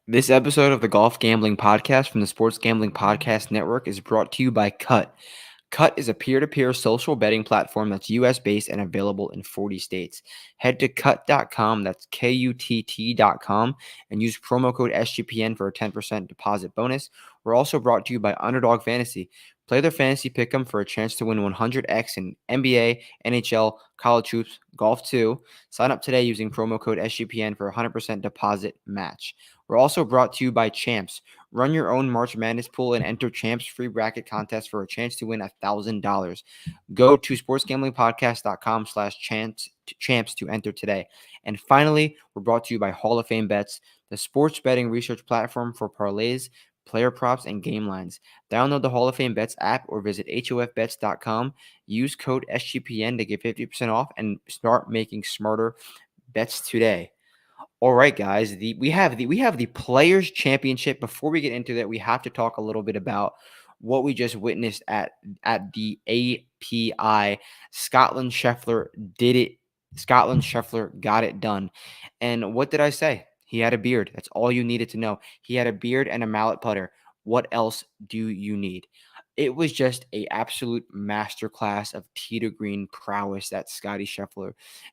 This episode of the Golf Gambling Podcast from the Sports Gambling Podcast Network is brought to you by Cut. Cut is a peer-to-peer social betting platform that's US based and available in 40 states. Head to cut.com, that's KUTT.com, and use promo code SGPN for a 10% deposit bonus. We're also brought to you by Underdog Fantasy. Play their fantasy pick'em for a chance to win 100x in NBA, NHL, college hoops, golf too. Sign up today using promo code SGPN for a 100% deposit match. We're also brought to you by Champs. Run your own March Madness pool and enter Champs free bracket contest for a chance to win $1,000. Go to sportsgamblingpodcast.com/champs to enter today. And finally, we're brought to you by Hall of Fame Bets, the sports betting research platform for parlays, player props, and game lines. Download the Hall of Fame Bets app or visit hofbets.com. Use code SGPN to get 50% off and start making smarter bets today. All right, guys. We have the Players Championship. Before we get into that, we have to talk a little bit about what we just witnessed at the API. Scotland Scheffler did it. Scotland Scheffler got it done. And what did I say? He had a beard. That's all you needed to know. He had a beard and a mallet putter. What else do you need? It was just a absolute masterclass of tee to green prowess that Scotty Scheffler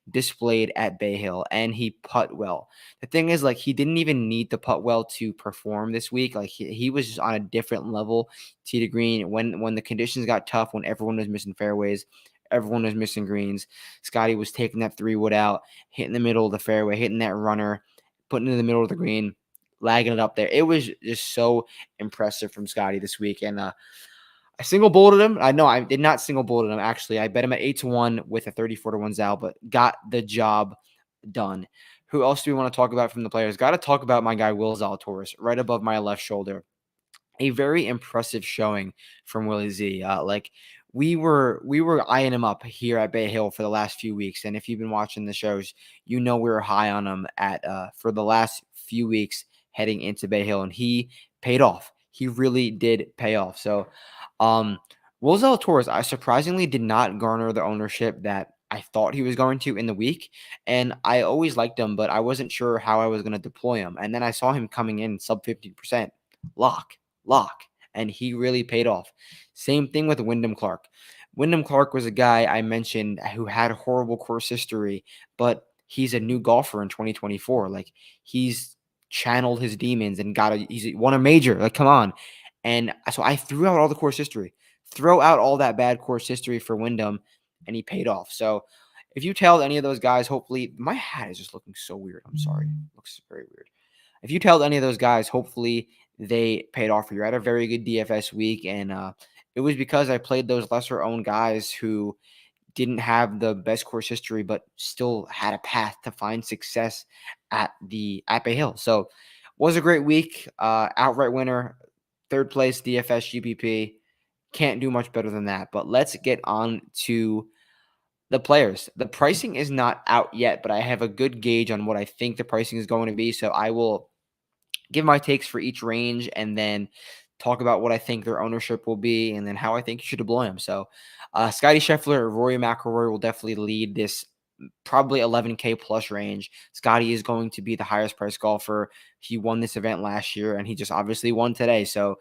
displayed at Bay Hill, and he putt well. The thing is, like, he didn't even need to putt well to perform this week. Like, he was just on a different level, tee to green. When the conditions got tough, when everyone was missing fairways, everyone was missing greens, Scotty was taking that 3-wood out, hitting the middle of the fairway, hitting that runner, putting it in the middle of the green, lagging it up there. It was just so impressive from Scotty this week, and I single bulleted him. I know I did not single bullet him, actually. I bet him at 8-1 with a 34-1 Zal, but got the job done. Who else do we want to talk about from the players? Got to talk about my guy, Will Zalatoris, right above my left shoulder. A very impressive showing from Willie Z. We were eyeing him up here at Bay Hill for the last few weeks, and if you've been watching the shows, you know we were high on him at for the last few weeks heading into Bay Hill, and he paid off. He really did pay off. So, Will Zalatoris, I surprisingly did not garner the ownership that I thought he was going to in the week, and I always liked him, but I wasn't sure how I was going to deploy him. And then I saw him coming in sub 50%, lock, and he really paid off. Same thing with Wyndham Clark. Wyndham Clark was a guy I mentioned who had horrible course history, but he's a new golfer in 2024. Like, he's channeled his demons and he's won a major. Like, come on. And so I threw out all the course history, throw out all that bad course history for Wyndham, and he paid off. So if you tailed any of those guys, hopefully, my hat is just looking so weird. I'm sorry. It looks very weird. If you tailed any of those guys, hopefully they paid off for you. I had a very good DFS week, and it was because I played those lesser owned guys who didn't have the best course history, but still had a path to find success at Bay Hill. So was a great week. Outright winner, third place DFS GPP. Can't do much better than that. But let's get on to the players. The pricing is not out yet, but I have a good gauge on what I think the pricing is going to be. So I will give my takes for each range and then talk about what I think their ownership will be and then how I think you should deploy them. So Scotty Scheffler, Rory McIlroy will definitely lead this probably 11K plus range. Scotty is going to be the highest price golfer. He won this event last year and he just obviously won today. So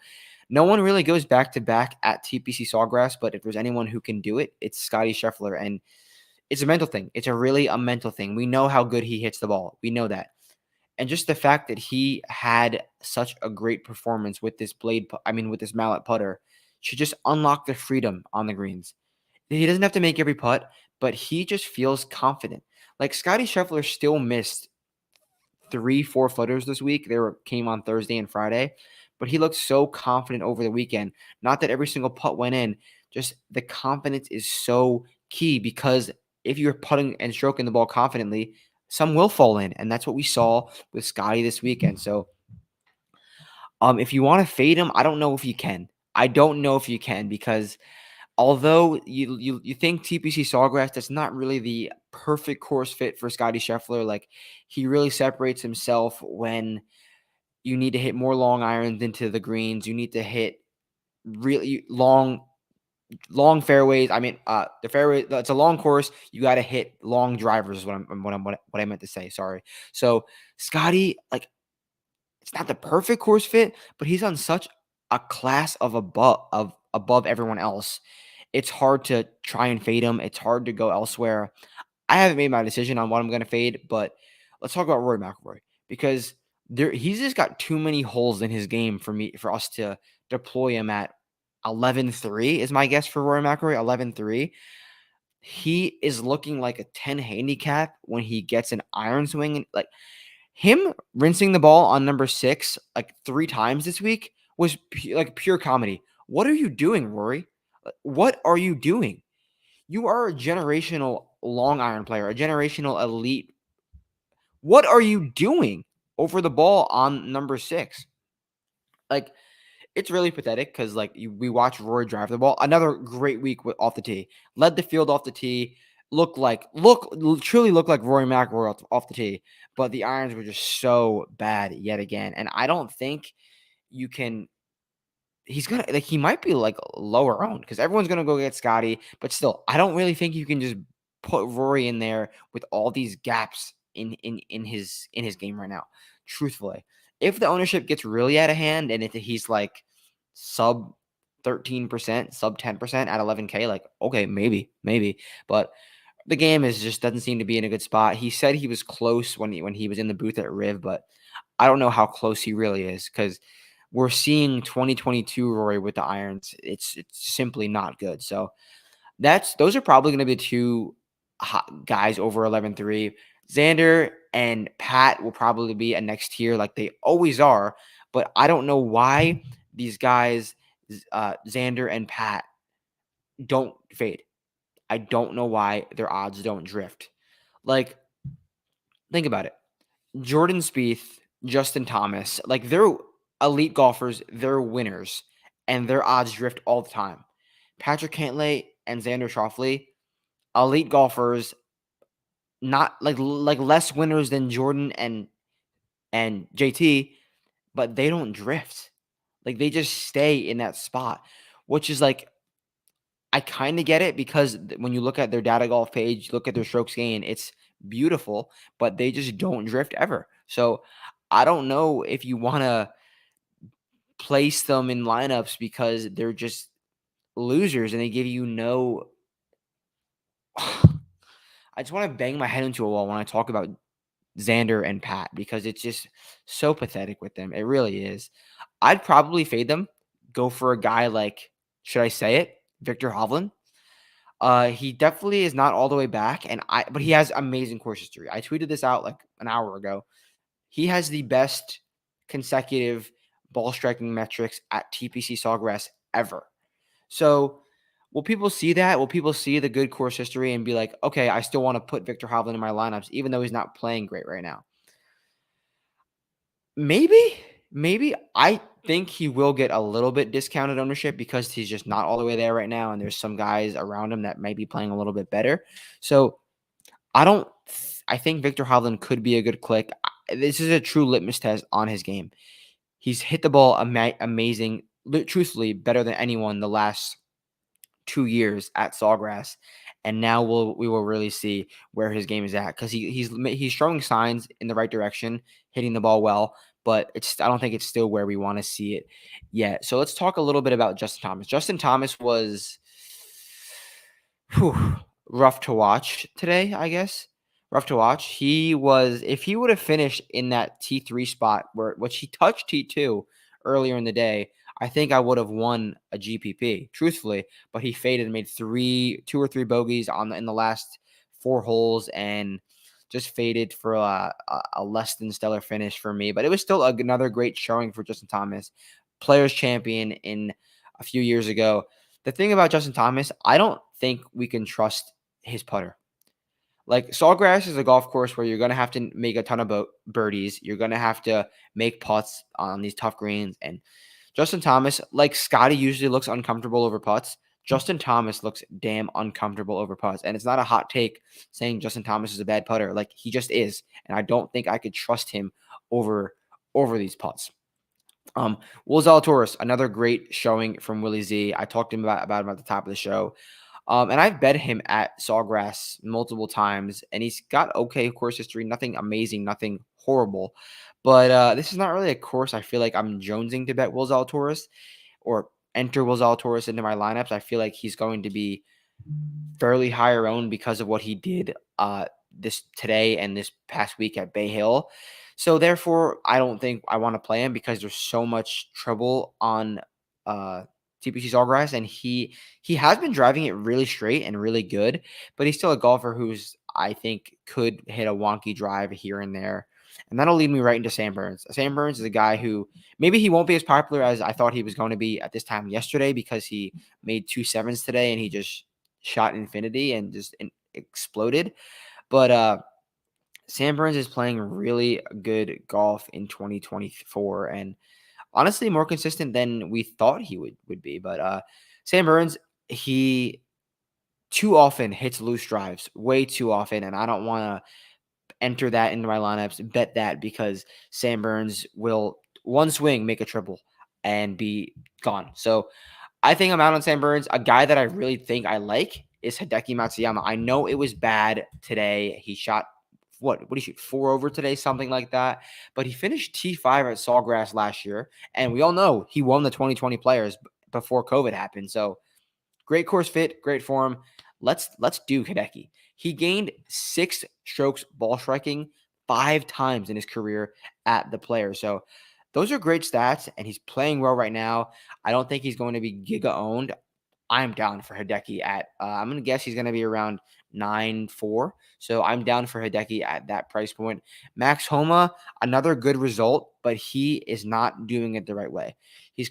no one really goes back to back at TPC Sawgrass, but if there's anyone who can do it, it's Scotty Scheffler. And it's a mental thing. It's really a mental thing. We know how good he hits the ball. We know that. And just the fact that he had such a great performance with this with this mallet putter should just unlock the freedom on the greens. He doesn't have to make every putt, but he just feels confident. Like, Scotty Scheffler still missed 3-4 footers this week. Came on Thursday and Friday, but he looked so confident over the weekend. Not that every single putt went in, just the confidence is so key, because if you're putting and stroking the ball confidently, some will fall in, and that's what we saw with Scotty this weekend. So, if you want to fade him, I don't know if you can. I don't know if you can, because although you think TPC Sawgrass, that's not really the perfect course fit for Scotty Scheffler. Like, he really separates himself when you need to hit more long irons into the greens. You need to hit really long fairways. The fairway, it's a long course. You got to hit long drivers is what I meant to say. Sorry. So Scotty, like, it's not the perfect course fit, but he's on such a class of above everyone else. It's hard to try and fade him. It's hard to go elsewhere. I haven't made my decision on what I'm going to fade, but let's talk about Rory McIlroy because he's just got too many holes in his game for us to deploy him at 11-3 is my guess for Rory McIlroy. 11-3. He is looking like a 10 handicap when he gets an iron swing. Like him rinsing the ball on number 6 like 3 times this week was like pure comedy. What are you doing, Rory? What are you doing? You are a generational long iron player, a generational elite. What are you doing over the ball on number 6? Like, it's really pathetic because, like, we watch Rory drive the ball. Another great week off the tee. Led the field off the tee. Truly looked like Rory McIlroy off the tee. But the irons were just so bad yet again. And I don't think you can he's gonna like he might be like lower owned because everyone's gonna go get Scotty, but still, I don't really think you can just put Rory in there with all these gaps in his game right now. Truthfully, if the ownership gets really out of hand and if he's like sub 13%, sub 10% at 11K, like okay, maybe, but the game is just doesn't seem to be in a good spot. He said he was close when he was in the booth at Riv, but I don't know how close he really is because we're seeing 2022 Rory with the irons. It's simply not good. So those are probably going to be the two hot guys over 11-3. Xander and Pat will probably be a next tier like they always are, but I don't know why these guys, Xander and Pat, don't fade. I don't know why their odds don't drift. Like, think about it. Jordan Spieth, Justin Thomas, like they're elite golfers, they're winners, and their odds drift all the time. Patrick Cantlay and Xander Schauffele, elite golfers, not like less winners than Jordan and JT, but they don't drift. Like they just stay in that spot, which is like I kind of get it because when you look at their data golf page, look at their strokes gain, it's beautiful, but they just don't drift ever. So I don't know if you want to place them in lineups because they're just losers and they give you no. I just want to bang my head into a wall when I talk about Xander and Pat because it's just so pathetic with them. It really is. I'd probably fade them, go for a guy like, should I say it, Victor Hovland. He definitely is not all the way back, but he has amazing course history. I tweeted this out like an hour ago. He has the best consecutive ball striking metrics at TPC Sawgrass ever. So will people see that? Will people see the good course history and be like, okay, I still want to put Victor Hovland in my lineups, even though he's not playing great right now? Maybe. I think he will get a little bit discounted ownership because he's just not all the way there right now, and there's some guys around him that may be playing a little bit better. So I think Victor Hovland could be a good click. This is a true litmus test on his game. He's hit the ball amazing, truthfully better than anyone the last 2 years at Sawgrass, and now we will really see where his game is at because he's showing signs in the right direction, hitting the ball well, but I don't think it's still where we want to see it yet. So let's talk a little bit about Justin Thomas. Justin Thomas was rough to watch today, I guess. Rough to watch. If he would have finished in that T3 spot which he touched T2 earlier in the day, I think I would have won a GPP, truthfully, but he faded and made 2 or 3 bogeys in the last 4 holes and just faded for a less than stellar finish for me. But it was still another great showing for Justin Thomas, Players Champion in a few years ago. The thing about Justin Thomas, I don't think we can trust his putter. Like Sawgrass is a golf course where you're going to have to make a ton of birdies. You're going to have to make putts on these tough greens. And Justin Thomas, like Scotty usually looks uncomfortable over putts, Justin Thomas looks damn uncomfortable over putts. And it's not a hot take saying Justin Thomas is a bad putter. Like he just is. And I don't think I could trust him over these putts. Will Zalatoris, another great showing from Willie Z. I talked to him about him at the top of the show. And I've bet him at Sawgrass multiple times, and he's got okay course history, nothing amazing, nothing horrible. But this is not really a course I feel like I'm jonesing to bet Will Zalatoris or enter Will Zalatoris into my lineups. I feel like he's going to be fairly higher owned because of what he did this today and this past week at Bay Hill. So therefore, I don't think I want to play him because there's so much trouble on uh, TPC Sawgrass, and he has been driving it really straight and really good, but he's still a golfer who's I think could hit a wonky drive here and there. And that'll lead me right into Sam Burns. Sam Burns is a guy who maybe he won't be as popular as I thought he was going to be at this time yesterday because he made 2 7s today and he just shot infinity and just exploded. But Sam Burns is playing really good golf in 2024 and honestly more consistent than we thought he would be. But Sam Burns, he too often hits loose drives, way too often, and I don't want to enter that into my lineups, bet that because Sam Burns will one swing make a triple and be gone. So I think I'm out on Sam Burns. A guy that I really think I like is Hideki Matsuyama. I know it was bad today. He shot what did he shoot? 4 over today, something like that. But he finished T5 at Sawgrass last year, and we all know he won the 2020 Players before COVID happened. So great course fit, great form. Let's do Hideki. He gained 6 strokes ball striking 5 times in his career at the Players. So those are great stats, and he's playing well right now. I don't think he's going to be giga owned. I'm down for Hideki at, I'm going to guess he's going to be around 9.4. So I'm down for Hideki at that price point. Max Homa, another good result, but he is not doing it the right way. He's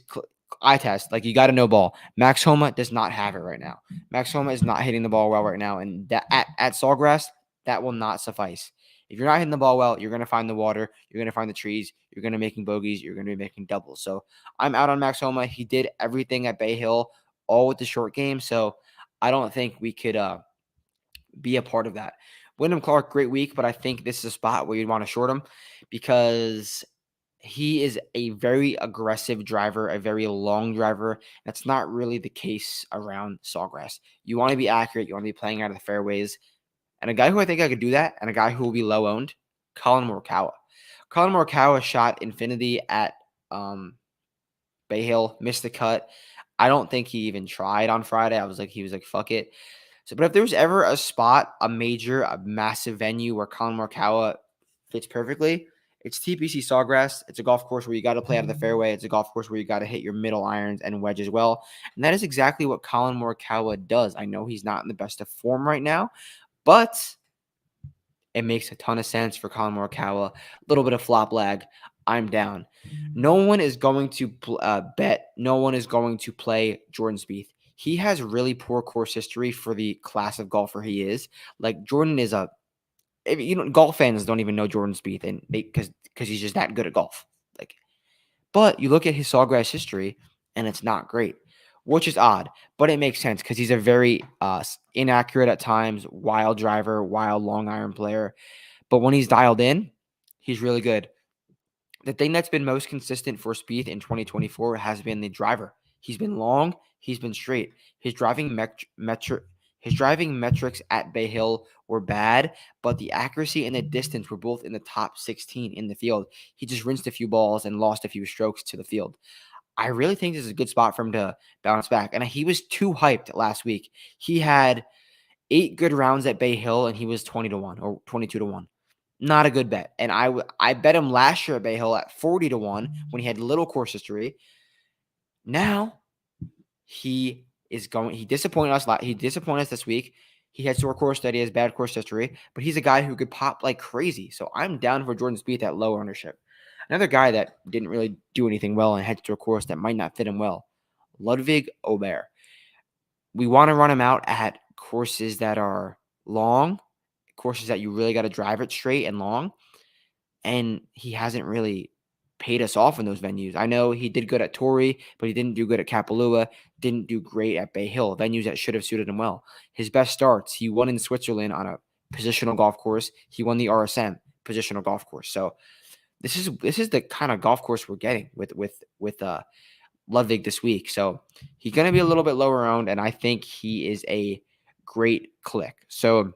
eye test, like you got to know ball. Max Homa does not have it right now. Max Homa is not hitting the ball well right now. And that at Sawgrass, that will not suffice. If you're not hitting the ball well, you're going to find the water, you're going to find the trees, you're going to be making bogeys, you're going to be making doubles. So I'm out on Max Homa. He did everything at Bay Hill, all with the short game. So I don't think we could be a part of that. Wyndham Clark, great week, but I think this is a spot where you'd want to short him because he is a very aggressive driver, a very long driver. That's not really the case around Sawgrass. You want to be accurate. You want to be playing out of the fairways. And a guy who I think I could do that, and a guy who will be low owned, Colin Morikawa. Colin Morikawa shot infinity at Bay Hill, missed the cut. I don't think he even tried on Friday. He was like, fuck it. So, but if there was ever a spot, a massive venue where Colin Morikawa fits perfectly, it's TPC Sawgrass. It's a golf course where you got to play out of the fairway. It's a golf course where you got to hit your middle irons and wedge as well. And that is exactly what Colin Morikawa does. I know he's not in the best of form right now, but it makes a ton of sense for Colin Morikawa. A little bit of flop lag. I'm down. No one is going to bet. No one is going to play Jordan Spieth. He has really poor course history for the class of golfer he is. Like Jordan is golf fans don't even know Jordan Spieth, and because he's just that good at golf. But you look at his Sawgrass history, and it's not great, which is odd. But it makes sense because he's a very inaccurate at times, wild driver, wild long iron player. But when he's dialed in, he's really good. The thing that's been most consistent for Spieth in 2024 has been the driver. He's been long, he's been straight. His driving metrics at Bay Hill were bad, but the accuracy and the distance were both in the top 16 in the field. He just rinsed a few balls and lost a few strokes to the field. I really think this is a good spot for him to bounce back. And he was too hyped last week. He had 8 good rounds at Bay Hill, and he was 20-1 or 22-1. Not a good bet. And I bet him last year at Bay Hill at 40-1 when he had little course history. Now he disappointed us. He disappointed us this week. He had sore course study, has bad course history, but he's a guy who could pop like crazy. So I'm down for Jordan Spieth at low ownership. Another guy that didn't really do anything well and heads to a course that might not fit him well, Ludwig Aubert. We want to run him out at courses that are long, courses that you really got to drive it straight and long. And he hasn't really paid us off in those venues. I know he did good at Torrey, but he didn't do good at Kapalua, didn't do great at Bay Hill, venues that should have suited him well. His best starts, he won in Switzerland on a positional golf course. He won the RSM positional golf course. So this is the kind of golf course we're getting with Ludwig this week. So he's going to be a little bit lower owned, and I think he is a great click. So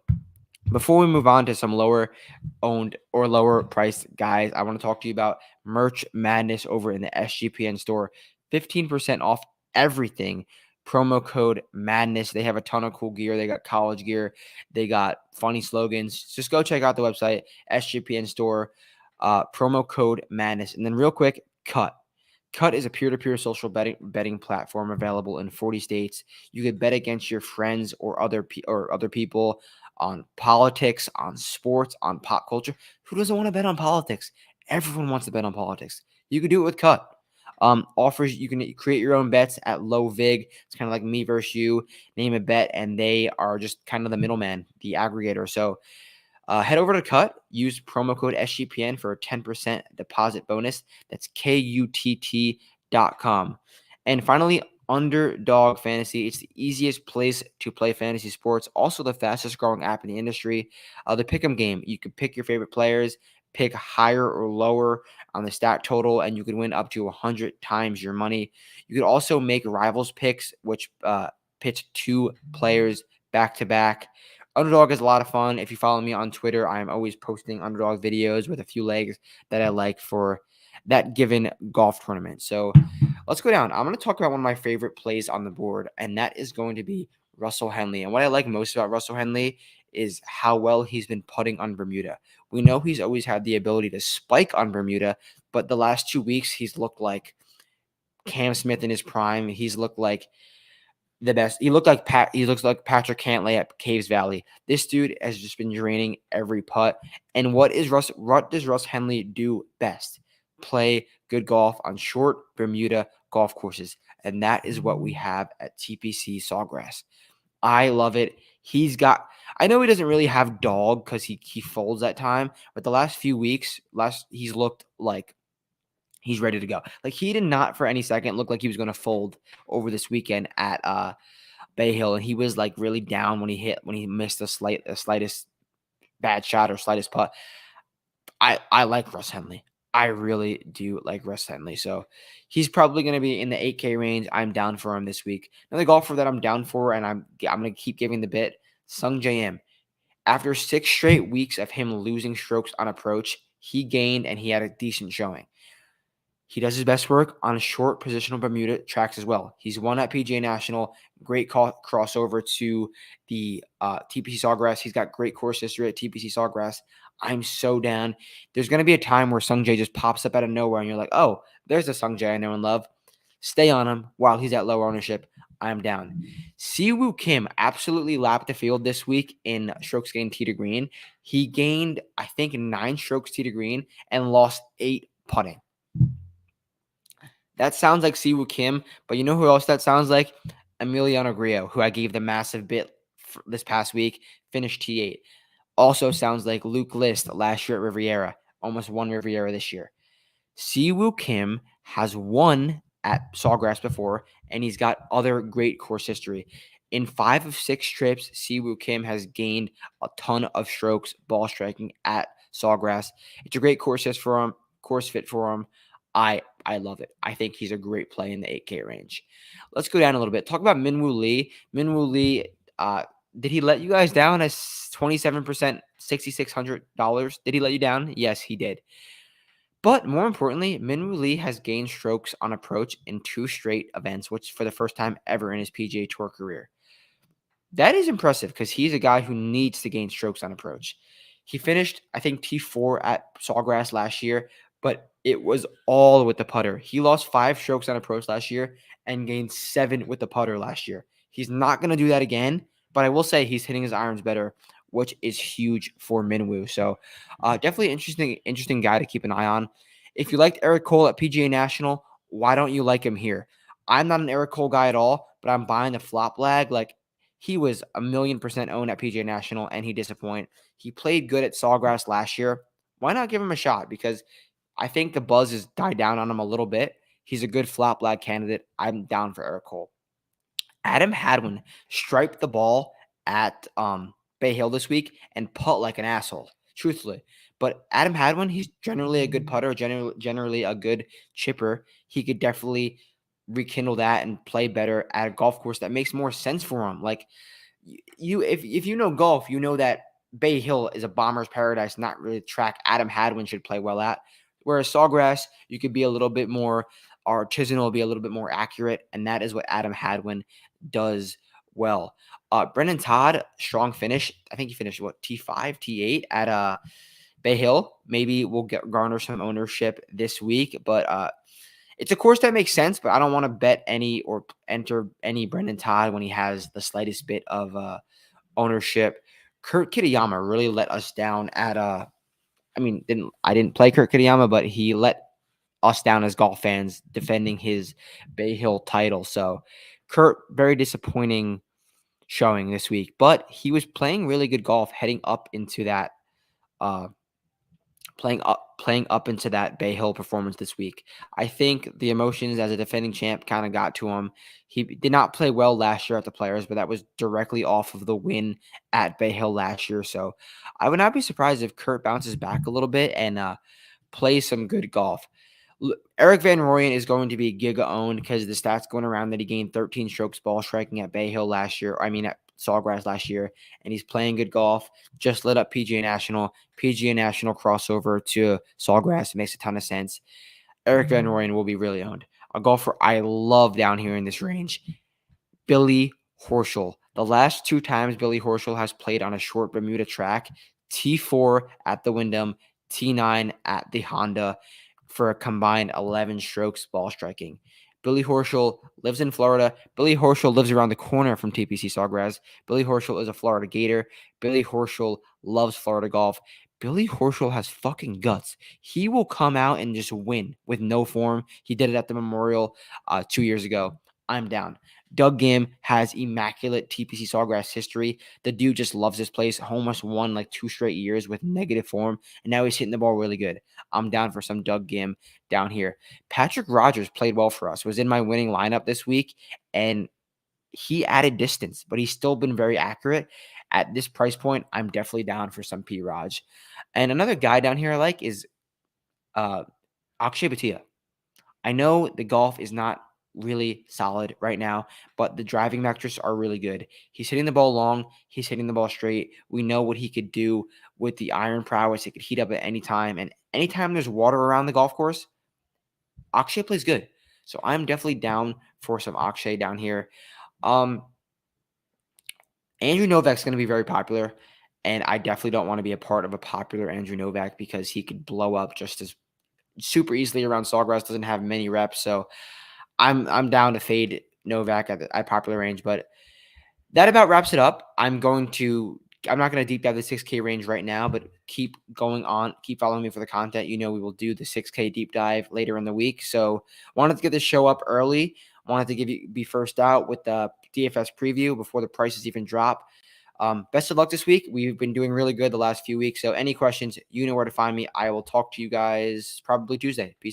Before we move on to some lower owned or lower priced guys, I want to talk to you about Merch Madness over in the SGPN store. 15% off everything. Promo code Madness. They have a ton of cool gear. They got college gear. They got funny slogans. Just go check out the website, SGPN store. Promo code Madness. And then real quick, Cut. Cut is a peer-to-peer social betting platform available in 40 states. You could bet against your friends or other people on politics, on sports, on pop culture. Who doesn't want to bet on politics? Everyone wants to bet on politics. You could do it with Cut. Offers you can create your own bets at low vig. It's kind of like me versus you. Name a bet, and they are just kind of the middleman, the aggregator. So head over to Cut. Use promo code SGPN for a 10% deposit bonus. That's KUTT.com. And finally, Underdog Fantasy. It's the easiest place to play fantasy sports. Also, the fastest growing app in the industry. The pick'em game. You can pick your favorite players, pick higher or lower on the stat total, and you can win up to 100 times your money. You could also make rivals picks, which pitch two players back to back. Underdog is a lot of fun. If you follow me on Twitter, I am always posting Underdog videos with a few legs that I like for that given golf tournament. So let's go down. I'm going to talk about one of my favorite plays on the board, and that is going to be Russell Henley. And what I like most about Russell Henley is how well he's been putting on Bermuda. We know he's always had the ability to spike on Bermuda, but the last 2 weeks he's looked like Cam Smith in his prime. He's looked like the best. He looks like Patrick Cantlay at Caves Valley. This dude has just been draining every putt. And what does Russ Henley do best? Play good golf on short Bermuda golf courses. And that is what we have at TPC Sawgrass. I love it. I know he doesn't really have dog because he folds that time, but the last few weeks, he's looked like he's ready to go. Like, he did not for any second look like he was going to fold over this weekend at Bay Hill, and he was like really down when he missed the slightest bad shot or slightest putt. I like Russ Henley. I really do like Russ Henley. So he's probably going to be in the 8K range. I'm down for him this week. Another golfer that I'm down for, and I'm going to keep giving the bit, Sung J M. After 6 straight weeks of him losing strokes on approach, he gained and he had a decent showing. He does his best work on short positional Bermuda tracks as well. He's won at PGA National, great crossover to the TPC Sawgrass. He's got great course history at TPC Sawgrass. I'm so down. There's going to be a time where Sung Jae just pops up out of nowhere and you're like, oh, there's the Sung Jae I know and love. Stay on him while he's at low ownership. I'm down. Siwoo Kim absolutely lapped the field this week in strokes gained tee to green. He gained, I think, 9 strokes tee to green and lost 8 putting. That sounds like Siwoo Kim, but you know who else that sounds like? Emiliano Grillo, who I gave the massive bit this past week, finished T8. Also sounds like Luke List last year at Riviera, almost won Riviera this year. Siwoo Kim has won at Sawgrass before, and he's got other great course history. In 5 of 6 trips, Siwoo Kim has gained a ton of strokes ball striking at Sawgrass. It's a great course fit for him. I love it. I think he's a great play in the 8K range. Let's go down a little bit. Talk about Minwoo Lee. Minwoo Lee, did he let you guys down as 27%, $6,600? Did he let you down? Yes, he did. But more importantly, Minwoo Lee has gained strokes on approach in 2 straight events, which for the first time ever in his PGA Tour career. That is impressive because he's a guy who needs to gain strokes on approach. He finished, I think, T4 at Sawgrass last year, but it was all with the putter. He lost 5 strokes on approach last year and gained 7 with the putter last year. He's not going to do that again, but I will say he's hitting his irons better, which is huge for Minwoo. So definitely interesting guy to keep an eye on. If you liked Eric Cole at PGA National, why don't you like him here? I'm not an Eric Cole guy at all, but I'm buying the flop lag. Like, he was 1,000,000% owned at PGA National, and he disappointed. He played good at Sawgrass last year. Why not give him a shot? Because I think the buzz has died down on him a little bit. He's a good flop lag candidate. I'm down for Eric Cole. Adam Hadwin striped the ball at Bay Hill this week and putt like an asshole, truthfully. But Adam Hadwin, he's generally a good putter, generally a good chipper. He could definitely rekindle that and play better at a golf course that makes more sense for him. Like, if you know golf, you know that Bay Hill is a bomber's paradise, not really a track Adam Hadwin should play well at. Whereas Sawgrass, you could be a little bit more artisanal, be a little bit more accurate, and that is what Adam Hadwin does well. Brendan Todd, strong finish. I think he finished T5, T8 at Bay Hill. Maybe we'll garner some ownership this week, but it's a course that makes sense. But I don't want to bet any or enter any Brendan Todd when he has the slightest bit of ownership. Kurt Kitayama really let us down at I didn't play Kurt Kitayama, but he let us down as golf fans defending his Bay Hill title. So Kurt, very disappointing showing this week, but he was playing really good golf heading up into that playing up into that Bay Hill performance this week. I think the emotions as a defending champ kind of got to him. He did not play well last year at the Players, but that was directly off of the win at Bay Hill last year. So I would not be surprised if Kurt bounces back a little bit and plays some good golf. Eric Van Rooyen is going to be giga owned because the stats going around that he gained 13 strokes ball striking at Bay Hill last year. At Sawgrass last year, and he's playing good golf. Just lit up PGA National crossover to Sawgrass. It makes a ton of sense. Eric Van Rooyen will be really owned. A golfer I love down here in this range, Billy Horschel. The last 2 times Billy Horschel has played on a short Bermuda track, T4 at the Wyndham, T9 at the Honda, for a combined 11 strokes ball striking. Billy Horschel lives in Florida. Billy Horschel lives around the corner from TPC Sawgrass. Billy Horschel is a Florida Gator. Billy Horschel loves Florida golf. Billy Horschel has fucking guts. He will come out and just win with no form. He did it at the Memorial 2 years ago. I'm down. Doug Gim has immaculate TPC Sawgrass history. The dude just loves this place. Almost won like 2 straight years with negative form, and now he's hitting the ball really good. I'm down for some Doug Gim down here. Patrick Rogers played well for us, was in my winning lineup this week, and he added distance, but he's still been very accurate. At this price point, I'm definitely down for some P. Raj. And another guy down here I like is Akshay Bhatia. I know the golf is not really solid right now, but the driving metrics are really good. He's hitting the ball long. He's hitting the ball straight. We know what he could do with the iron prowess. It could heat up at any time. And anytime there's water around the golf course, Akshay plays good. So I'm definitely down for some Akshay down here. Andrew Novak's going to be very popular, and I definitely don't want to be a part of a popular Andrew Novak because he could blow up just as super easily around Sawgrass. Doesn't have many reps, so I'm down to fade Novak at popular range. But that about wraps it up. I'm not going to deep dive the 6K range right now, but keep going on. Keep following me for the content. We will do the 6K deep dive later in the week. So wanted to get this show up early. Wanted to be first out with the DFS preview before the prices even drop. Best of luck this week. We've been doing really good the last few weeks. So any questions, you know where to find me. I will talk to you guys probably Tuesday. Peace.